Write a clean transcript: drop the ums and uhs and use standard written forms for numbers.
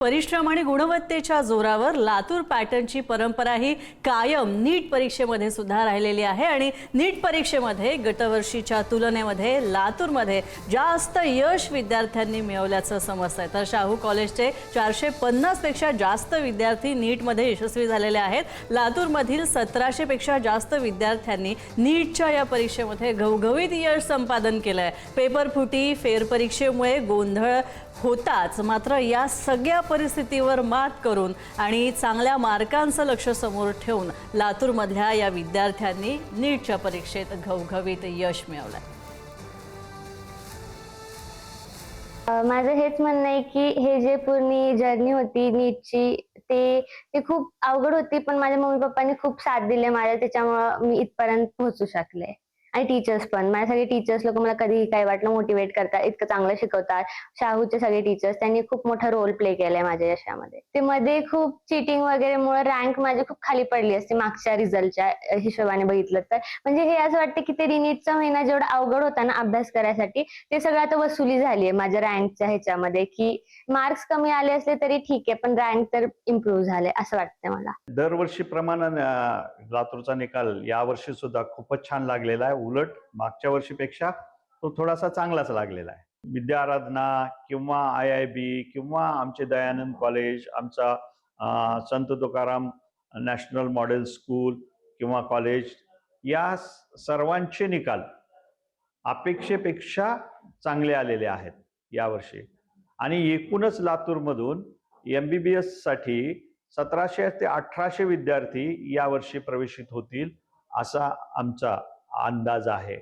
परिश्रम आणि गुणवत्तेच्या जोरावर लातूर पॅटर्नची परंपरा ही कायम नीट परीक्षेमध्ये सुद्धा राहिलेली आहे आणि नीट परीक्षेमध्ये गतवर्षीच्या तुलनेमध्ये लातूरमध्ये जास्त यश विद्यार्थ्यांनी मिळवल्याचं समजतंय। तर शाहू कॉलेजचे 450 पेक्षा जास्त विद्यार्थी नीटमध्ये यशस्वी झालेले आहेत। लातूरमधील 1700 पेक्षा जास्त विद्यार्थ्यांनी नीटच्या या परीक्षेमध्ये घवघवीत यश संपादन केलंय। पेपर फुटी फेरपरीक्षेमुळे गोंधळ होताच, मात्र या सगळ्या परिस्थितीवर मात करून आणि चांगल्या मार्कांचं लक्ष समोर ठेवून लातूरमधल्या या विद्यार्थ्यांनी नीटच्या परीक्षेत घवघवीत यश मिळवलंय। माझं हेच म्हणणं आहे की हे जे पूर्ण जर्नी होती नीटची ते खूप अवघड होती, पण माझ्या मम्मी पप्पांनी खूप साथ दिली माझ्या, त्याच्यामुळे मी इथपर्यंत पोहोचू शकले। आणि टीचर्स पण, माझे सगळे टीचर्स लोक मला कधीही काय वाटलं मोटिवेट करतात, इतकं चांगलं शिकवतात। शाहूचे सगळे टीचर्स त्यांनी खूप मोठा रोल प्ले केलाय माझ्या यशामध्ये। ते मध्ये खूप चीटिंग वगैरेमुळे रँक माझी खूप खाली पडली असते मागच्या रिझल्टच्या हिशोबाने बघितलं तर। म्हणजे हे असं वाटतं की ते नीटचा महिना जेवढा अवघड होता ना अभ्यास करायसाठी, ते सगळं आता वसुली झाली आहे माझ्या रँकच्या ह्याच्यामध्ये, की मार्क्स कमी आले असले तरी ठीक आहे, पण रँक तर इम्प्रूव्ह झाले असं वाटतं मला। दरवर्षीप्रमाणे लातूरचा निकाल यावर्षी सुद्धा खूपच छान लागलेला आहे। उलट मागच्या वर्षीपेक्षा तो थोडासा चांगलाच लागलेला आहे। विद्या आराधना किंवा IIB किंवा आमचे दयानंद कॉलेज, आमचा संत तुकाराम नॅशनल मॉडेल स्कूल किंवा कॉलेज, या सर्वांचे निकाल अपेक्षेपेक्षा चांगले आलेले आहेत यावर्षी। आणि एकूणच लातूरमधून MBBS साठी 1700 ते 1800 विद्यार्थी यावर्षी प्रवेशित होतील असा आमचा अंदाज आहे।